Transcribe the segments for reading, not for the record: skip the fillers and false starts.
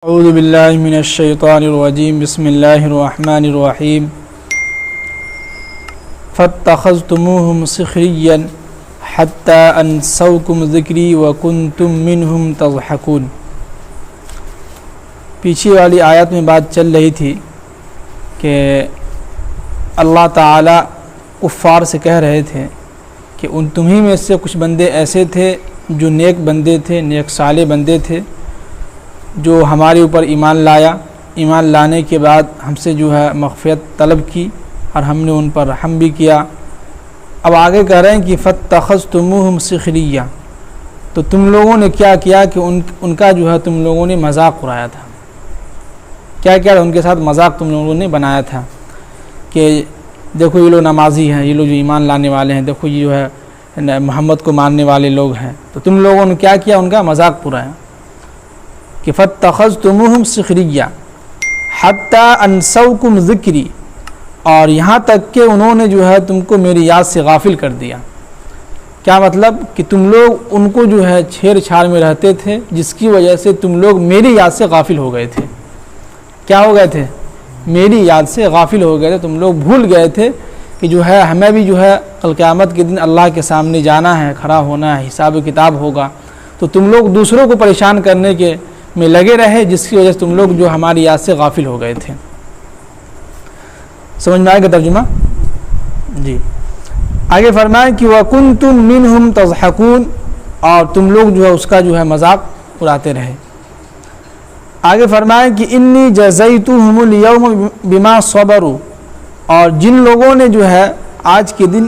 اعوذ باللہ من الشیطان الرجیم بسم اللہ الرحمن الرحیم فاتخذتموہم سخریا حتی انسوکم ذکری وکنتم منہم تضحکون۔ پیچھے والی آیت میں بات چل رہی تھی کہ اللہ تعالی کفار سے کہہ رہے تھے کہ تمہیں میں سے کچھ بندے ایسے تھے جو نیک بندے تھے، نیک صالح بندے تھے، جو ہمارے اوپر ایمان لایا، ایمان لانے کے بعد ہم سے جو ہے مغفرت طلب کی اور ہم نے ان پر رحم بھی کیا۔ اب آگے کہہ رہے ہیں کہ فاتخذتموہم سخریا، تو تم لوگوں نے کیا کیا کہ ان کا جو ہے تم لوگوں نے مذاق اڑایا تھا۔ کیا کیا ان کے ساتھ مذاق تم لوگوں نے بنایا تھا کہ دیکھو یہ لوگ نمازی ہیں، یہ لوگ جو ایمان لانے والے ہیں، دیکھو یہ جو ہے محمد کو ماننے والے لوگ ہیں، تو تم لوگوں نے کیا کیا، ان کا مذاق اڑایا کہ فاتخذتموہم سخریا حتی انسوکم ذکری، اور یہاں تک کہ انہوں نے جو ہے تم کو میری یاد سے غافل کر دیا۔ کیا مطلب کہ تم لوگ ان کو جو ہے چھیڑ چھاڑ میں رہتے تھے، جس کی وجہ سے تم لوگ میری یاد سے غافل ہو گئے تھے۔ کیا ہو گئے تھے؟ میری یاد سے غافل ہو گئے تھے، تم لوگ بھول گئے تھے کہ جو ہے ہمیں بھی جو ہے کل قیامت کے دن اللہ کے سامنے جانا ہے، کھڑا ہونا ہے، حساب و کتاب ہوگا، تو تم لوگ دوسروں کو پریشان کرنے کے میں لگے رہے، جس کی وجہ سے تم لوگ جو ہماری یاد سے غافل ہو گئے تھے۔ سمجھ میں آئے گا ترجمہ؟ جی آگے فرمائیں کہ وَكُنْتُمْ مِنْهُمْ تَضْحَكُونَ، اور تم لوگ جو ہے اس کا جو ہے مذاق اڑاتے رہے۔ آگے فرمائیں کہ انی جزیتہم اليوم بما صبروا، اور جن لوگوں نے جو ہے آج کے دن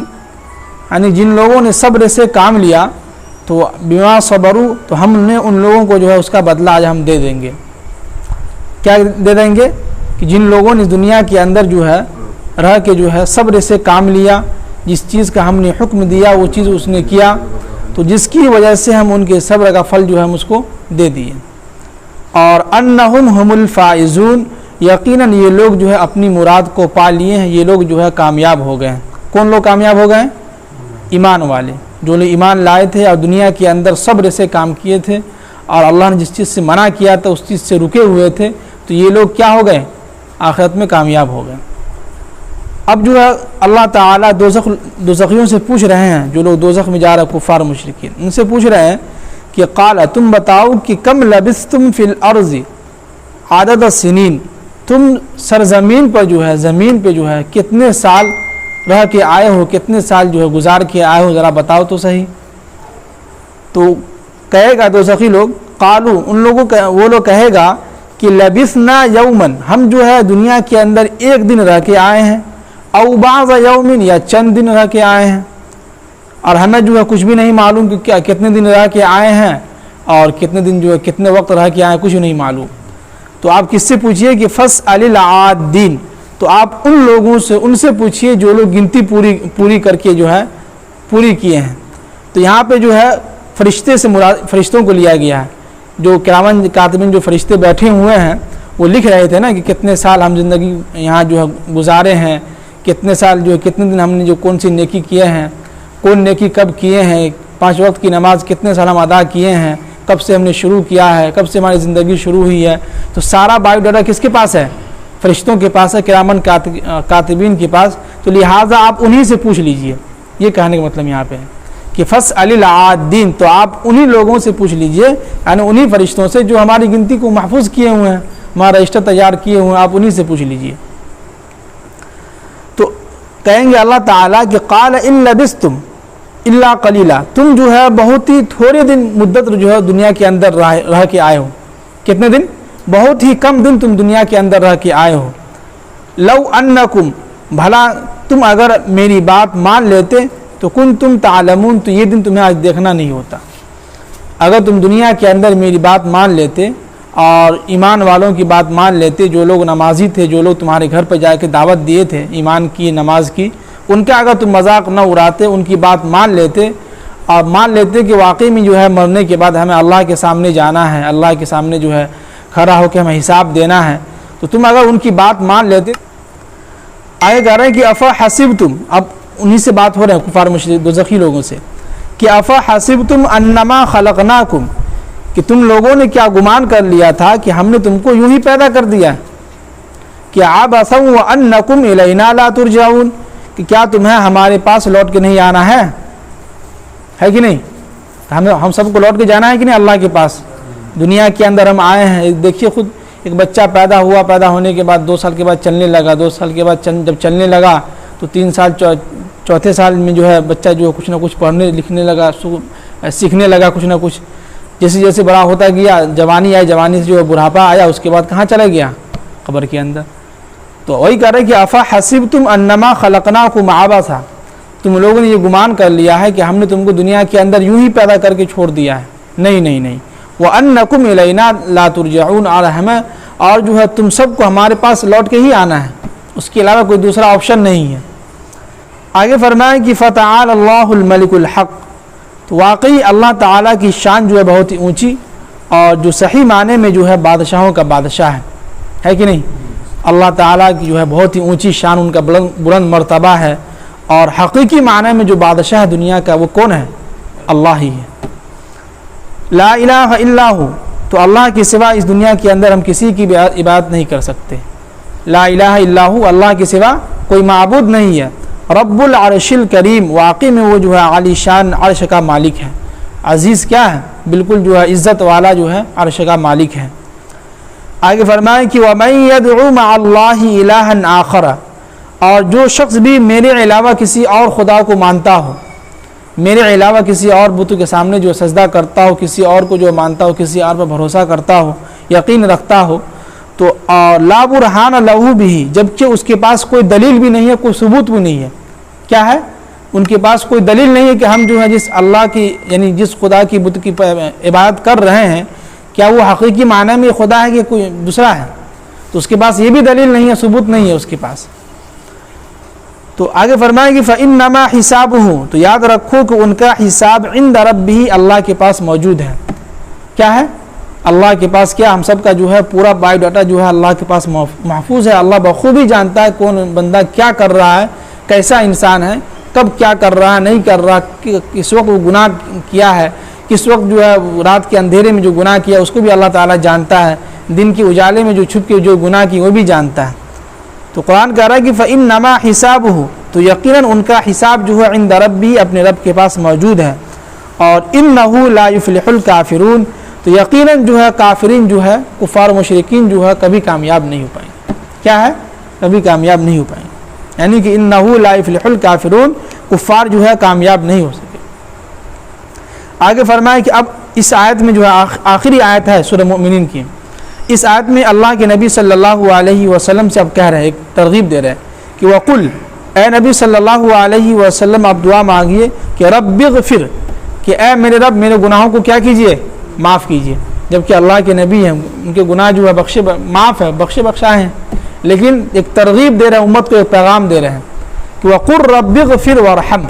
یعنی جن لوگوں نے صبر سے کام لیا، تو بما صبروا، تو ہم نے ان لوگوں کو جو ہے اس کا بدلہ آج ہم دے دیں گے۔ کیا دے دیں گے؟ کہ جن لوگوں نے دنیا کے اندر جو ہے رہ کے جو ہے صبر سے کام لیا، جس چیز کا ہم نے حکم دیا وہ چیز اس نے کیا، تو جس کی وجہ سے ہم ان کے صبر کا پھل جو ہے ہم اس کو دے دیے۔ اور انہم ہم الفائزون، یقیناً یہ لوگ جو ہے اپنی مراد کو پا لیے ہیں، یہ لوگ جو ہے کامیاب ہو گئے ہیں۔ کون لوگ کامیاب ہو گئے ہیں؟ ایمان والے، جو لوگ ایمان لائے تھے اور دنیا کے اندر صبر سے کام کیے تھے، اور اللہ نے جس چیز سے منع کیا تھا اس چیز سے رکے ہوئے تھے، تو یہ لوگ کیا ہو گئے؟ آخرت میں کامیاب ہو گئے۔ اب جو ہے اللہ تعالیٰ دوزخیوں سے پوچھ رہے ہیں، جو لوگ دوزخ میں جا رہے کفار مشرکین، ان سے پوچھ رہے ہیں کہ قال، تم بتاؤ کہ کم لبثتم فی الارض عدد السنین، تم سرزمین پر جو ہے زمین پہ جو ہے کتنے سال رہ کے آئے ہو، کتنے سال جو ہے گزار کے آئے ہو، ذرا بتاؤ تو صحیح۔ تو کہے گا دوزخی لوگ، قالو، ان لوگوں وہ لوگ کہے گا کہ لبثنا یومن، ہم جو ہے دنیا کے اندر ایک دن رہ کے آئے ہیں، او بعض یومن، یا چند دن رہ کے آئے ہیں، اور ہمیں جو ہے کچھ بھی نہیں معلوم کہ کیا کتنے دن رہ کے آئے ہیں اور کتنے دن جو ہے کتنے وقت رہ کے آئے ہیں، کچھ نہیں معلوم۔ تو آپ کس سے پوچھئے کہ فاسأل العادین، تو آپ ان لوگوں سے ان سے پوچھئے جو لوگ گنتی پوری کر کے جو ہے پوری کیے ہیں۔ تو یہاں پہ جو ہے فرشتے سے مراد فرشتوں کو لیا گیا ہے، جو کرامن کاتبین جو فرشتے بیٹھے ہوئے ہیں وہ لکھ رہے تھے نا کہ کتنے سال ہم زندگی یہاں جو ہے گزارے ہیں، کتنے سال جو ہے کتنے دن ہم نے جو کون سی نیکی کیے ہیں، کون نیکی کب کیے ہیں، 5 وقت کی نماز کتنے سال ہم ادا کیے ہیں، کب سے ہم نے شروع کیا ہے، کب سے ہماری زندگی شروع ہوئی ہے، تو سارا بایو ڈاٹا کس کے پاس ہے؟ فرشتوں کے پاس ہے، کرامن کاتبین کے پاس۔ تو لہٰذا آپ انہی سے پوچھ لیجئے، یہ کہنے کا مطلب یہاں پہ ہے کہ فاسأل العادین، تو آپ انہی لوگوں سے پوچھ لیجئے، یعنی انہی فرشتوں سے جو ہماری گنتی کو محفوظ کیے ہوئے ہیں، ہمارا رجسٹر تیار کیے ہوئے ہیں، آپ انہی سے پوچھ لیجئے۔ تو کہیں گے اللہ تعالیٰ کہ قال ان لبثتم الا قلیلا، تم جو ہے بہت ہی تھوڑے دن مدت جو ہے دنیا کے اندر رہ کے آئے ہو۔ کتنے دن؟ بہت ہی کم دن تم دنیا کے اندر رہ کے آئے ہو۔ لو انکم، بھلا تم اگر میری بات مان لیتے تو کنتم تعلمون، تو یہ دن تمہیں آج دیکھنا نہیں ہوتا۔ اگر تم دنیا کے اندر میری بات مان لیتے اور ایمان والوں کی بات مان لیتے، جو لوگ نمازی تھے، جو لوگ تمہارے گھر پہ جا کے دعوت دیے تھے ایمان کی، نماز کی، ان کا اگر تم مذاق نہ اڑاتے، ان کی بات مان لیتے اور مان لیتے کہ واقعی میں جو ہے مرنے کے بعد ہمیں اللہ کے سامنے جانا ہے، اللہ کے سامنے جو ہے کھڑا ہو کے ہمیں حساب دینا ہے، تو تم اگر ان کی بات مان لیتے۔ آگے کہہ رہے ہیں کہ افحسبتم، اب انہی سے بات ہو رہے ہیں کفار مشرک دوزخی لوگوں سے، کہ افحسبتم انما خلقناکم، کہ تم لوگوں نے کیا گمان کر لیا تھا کہ ہم نے تم کو یوں ہی پیدا کر دیا کہ عبثا وانکم الینا لا ترجعون، کہ کیا تمہیں ہمارے پاس لوٹ کے نہیں آنا ہے کہ نہیں؟ ہم سب کو لوٹ کے جانا ہے کہ نہیں اللہ کے پاس؟ دنیا کے اندر ہم آئے ہیں، دیکھیے خود ایک بچہ پیدا ہوا، پیدا ہونے کے بعد 2 سال کے بعد چلنے لگا، 2 سال کے بعد جب چلنے لگا تو 3 سال چوتھے سال میں جو ہے بچہ جو ہے کچھ نہ کچھ پڑھنے لکھنے لگا، سیکھنے لگا کچھ نہ کچھ، جیسے جیسے بڑا ہوتا گیا، جوانی آئی، جوانی سے جو ہے بڑھاپا آیا، اس کے بعد کہاں چلا گیا؟ قبر کے اندر۔ تو وہی کہہ رہے کہ افا حسبتم انما خلقناکم عبثا، تم لوگوں نے یہ گمان کر لیا ہے کہ ہم نے تم کو دنیا کے اندر یوں ہی پیدا کر کے چھوڑ دیا ہے، نہیں، وانکم الینا لا ترجعون، اور جو ہے تم سب کو ہمارے پاس لوٹ کے ہی آنا ہے، اس کے علاوہ کوئی دوسرا آپشن نہیں ہے۔ آگے فرمائیں کہ فتعالی اللہ الملک الحق، تو واقعی اللہ تعالیٰ کی شان جو ہے بہت ہی اونچی، اور جو صحیح معنی میں جو ہے بادشاہوں کا بادشاہ ہے کہ نہیں؟ اللہ تعالیٰ کی جو ہے بہت ہی اونچی شان، ان کا بلند مرتبہ ہے، اور حقیقی معنی میں جو بادشاہ دنیا کا وہ کون ہے؟ اللہ ہی ہے۔ لا الہ الا ہو، تو اللہ کے سوا اس دنیا کے اندر ہم کسی کی بھی عبادت نہیں کر سکتے۔ لا الہ الا ہو، اللہ کے سوا کوئی معبود نہیں ہے۔ رب العرش الکریم، واقعی میں وہ جو ہے عالی شان عرش کا مالک ہے، عزیز کیا ہے؟ بالکل جو ہے عزت والا جو ہے عرش کا مالک ہے۔ آگے فرمائیں کہ وَمَن يَدْعُ مَعَ اللَّهِ إِلَٰهًا آخَرَ، اور جو شخص بھی میرے علاوہ کسی اور خدا کو مانتا ہو، میرے علاوہ کسی اور بت کے سامنے جو سجدہ کرتا ہو، کسی اور کو جو مانتا ہو، کسی اور پر بھروسہ کرتا ہو، یقین رکھتا ہو، تو لا برہان لہ بھی، جبکہ اس کے پاس کوئی دلیل بھی نہیں ہے، کوئی ثبوت بھی نہیں ہے۔ کیا ہے؟ ان کے پاس کوئی دلیل نہیں ہے کہ ہم جو ہے جس اللہ کی یعنی جس خدا کی بت کی عبادت کر رہے ہیں، کیا وہ حقیقی معنی میں خدا ہے کہ کوئی دوسرا ہے؟ تو اس کے پاس یہ بھی دلیل نہیں ہے، ثبوت نہیں ہے اس کے پاس۔ تو آگے فرمائیں کہ فَإِنَّمَا حِسَابُهُ، تو یاد رکھو کہ ان کا حساب عند ربہ، اللہ کے پاس موجود ہے۔ کیا ہے؟ اللہ کے پاس کیا؟ ہم سب کا جو ہے پورا بایو ڈاٹا جو ہے اللہ کے پاس محفوظ ہے۔ اللہ بخوبی جانتا ہے کون بندہ کیا کر رہا ہے، کیسا انسان ہے، کب کیا کر رہا ہے، نہیں کر رہا، کس وقت وہ گناہ کیا ہے، کس وقت جو ہے رات کے اندھیرے میں جو گناہ کیا اس کو بھی اللہ تعالیٰ جانتا ہے، دن کے اجالے میں جو چھپ کے جو گناہ کی وہ بھی جانتا ہے۔ تو قرآن کہہ رہا ہے کہ فَإِنَّمَا حِسَابُهُ، تو یقیناً ان کا حساب جو ہے عند ربہ، اپنے رب کے پاس موجود ہے۔ اور إِنَّهُ لَا يُفْلِحُ الْكَافِرُونَ، تو یقیناً جو ہے کافرین جو ہے کفار و مشرکین جو ہے کبھی کامیاب نہیں ہو پائیں گے۔ کیا ہے؟ کبھی کامیاب نہیں ہو پائیں گے، یعنی کہ إِنَّهُ لَا يُفْلِحُ الْكَافِرُونَ، کفار جو ہے کامیاب نہیں ہو سکے۔ آگے فرمائے کہ اب اس آیت میں جو ہے آخری آیت ہے سورہ مومنین کی، اس آیت میں اللہ کے نبی صلی اللہ علیہ وسلم سے اب کہہ رہے ہیں، ایک ترغیب دے رہے ہیں کہ وَقُلْ، اے نبی صلی اللہ علیہ وسلم آپ دعا مانگیے کہ رب اغفر، کہ اے میرے رب میرے گناہوں کو کیا کیجئے؟ معاف کیجئے۔ جبکہ اللہ کے نبی ہیں، ان کے گناہ جو ہے معاف ہے، بخشا ہیں، لیکن ایک ترغیب دے رہے ہیں، امت کو ایک پیغام دے رہے ہیں کہ وَقُلْ رَبِّ اغْفِرْ وَارْحَمْ،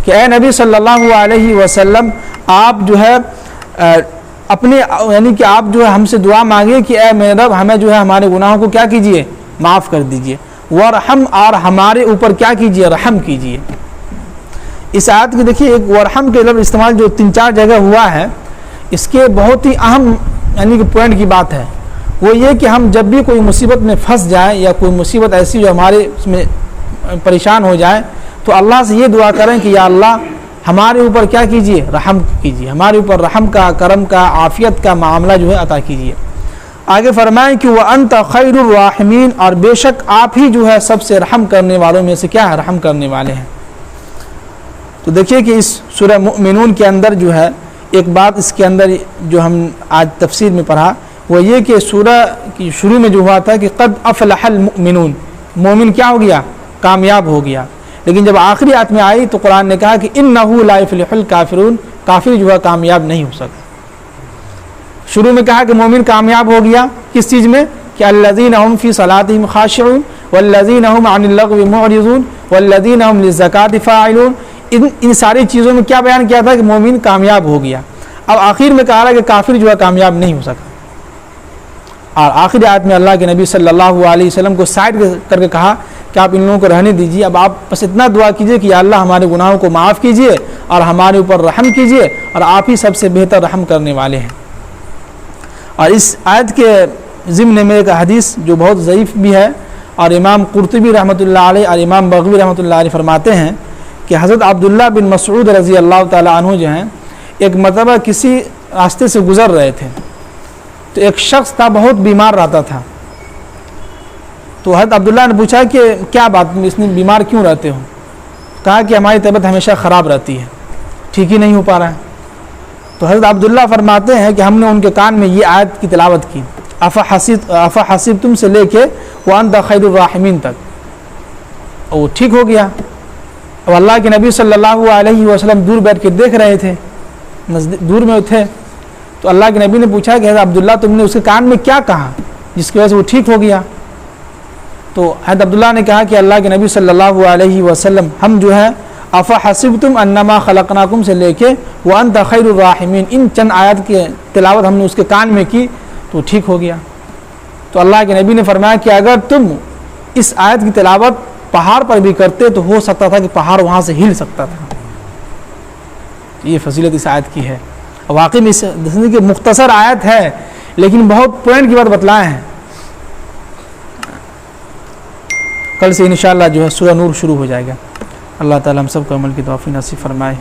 کہ اے نبی صلی اللہ علیہ وسلم آپ جو ہے اپنے یعنی کہ آپ جو ہے ہم سے دعا مانگیے کہ اے میرے رب ہمیں جو ہے ہمارے گناہوں کو کیا کیجئے؟ معاف کر دیجئے، وَارْحَمْ، اور ہمارے اوپر کیا کیجئے؟ رحم کیجئے۔ اس آیت کی دیکھیے ایک ورحم کے لفظ استعمال جو 3-4 جگہ ہوا ہے، اس کے بہت ہی اہم یعنی کہ پوائنٹ کی بات ہے، وہ یہ کہ ہم جب بھی کوئی مصیبت میں پھنس جائیں یا کوئی مصیبت ایسی جو ہمارے اس میں پریشان ہو جائے، تو اللہ سے یہ دعا کریں کہ یا اللہ ہمارے اوپر کیا کیجئے؟ رحم کیجئے، ہمارے اوپر رحم کا، کرم کا، عافیت کا معاملہ جو ہے عطا کیجئے۔ آگے فرمائیں کہ وَأَنْتَ خَيْرُ الرَّاحِمِينَ، اور بے شک آپ ہی جو ہے سب سے رحم کرنے والوں میں سے کیا ہے؟ رحم کرنے والے ہیں۔ تو دیکھیے کہ اس سورہ مؤمنون کے اندر جو ہے ایک بات اس کے اندر جو ہم آج تفسیر میں پڑھا، وہ یہ کہ سورہ کی شروع میں جو ہوا تھا کہ قد افلح المؤمنون، مومن کیا ہو گیا؟ کامیاب ہو گیا۔ لیکن جب آخری آیت میں آئی تو قرآن نے کہا کہ انہ لا یفلح الکافرون، کافر جو ہے کامیاب نہیں ہو سکتا۔ شروع میں کہا کہ مومن کامیاب ہو گیا کس چیز میں؟ کہ الذین هم فی صلاتهم خاشعون والذین هم عن اللغو معرضون والذین هم للزکاۃ فاعلون، ان ساری چیزوں میں کیا بیان کیا تھا کہ مومن کامیاب ہو گیا۔ اب آخر میں کہا رہا کہ کافر جو ہے کامیاب نہیں ہو سکتا، اور آخری آیت میں اللہ کے نبی صلی اللہ علیہ وسلم کو سائڈ کر کے کہا کہ آپ ان لوگوں کو رہنے دیجیے، اب آپ بس اتنا دعا کیجیے کہ یا اللہ ہمارے گناہوں کو معاف کیجیے اور ہمارے اوپر رحم کیجیے، اور آپ ہی سب سے بہتر رحم کرنے والے ہیں۔ اور اس آیت کے ضمن میں ایک حدیث جو بہت ضعیف بھی ہے، اور امام قرطبی رحمۃ اللہ علیہ اور امام بغوی رحمۃ اللہ علیہ فرماتے ہیں کہ حضرت عبداللہ بن مسعود رضی اللہ تعالیٰ عنہ جو ہیں ایک مرتبہ کسی راستے سے گزر رہے تھے، تو ایک شخص تھا بہت بیمار رہتا تھا. تو حضرت عبداللہ نے پوچھا کہ کیا بات، اس میں بیمار کیوں رہتے ہو؟ کہا کہ ہماری طبیعت ہمیشہ خراب رہتی ہے، ٹھیک ہی نہیں ہو پا رہا ہے. تو حضرت عبداللہ فرماتے ہیں کہ ہم نے ان کے کان میں یہ آیت کی تلاوت کی، افحسبتم سے لے کے وانت خیر الراحمین تک، اور وہ ٹھیک ہو گیا. اور اللہ کے نبی صلی اللہ علیہ وسلم دور بیٹھ کے دیکھ رہے تھے، دور میں تھے. تو اللہ کے نبی نے پوچھا کہ حضرت عبداللہ تم نے اس کے کان میں کیا کہا جس کی وجہ سے وہ ٹھیک ہو گیا؟ تو حضرت عبداللہ نے کہا کہ اللہ کے نبی صلی اللہ علیہ وسلم ہم جو ہے افحسبتم انما خلقناکم سے لے کے وانت خیر الراحمین، ان چند آیات کی تلاوت ہم نے اس کے کان میں کی تو ٹھیک ہو گیا. تو اللہ کے نبی نے فرمایا کہ اگر تم اس آیت کی تلاوت پہاڑ پر بھی کرتے تو ہو سکتا تھا کہ پہاڑ وہاں سے ہل سکتا تھا. یہ فضیلت اس آیت کی ہے. واقعی میں اس کہ مختصر آیت ہے لیکن بہت پوائنٹ کی بات بتلائے ہیں. کل سے انشاءاللہ جو ہے سورہ نور شروع ہو جائے گا. اللہ تعالیٰ ہم سب کو عمل کی توفیق نصیب فرمائے.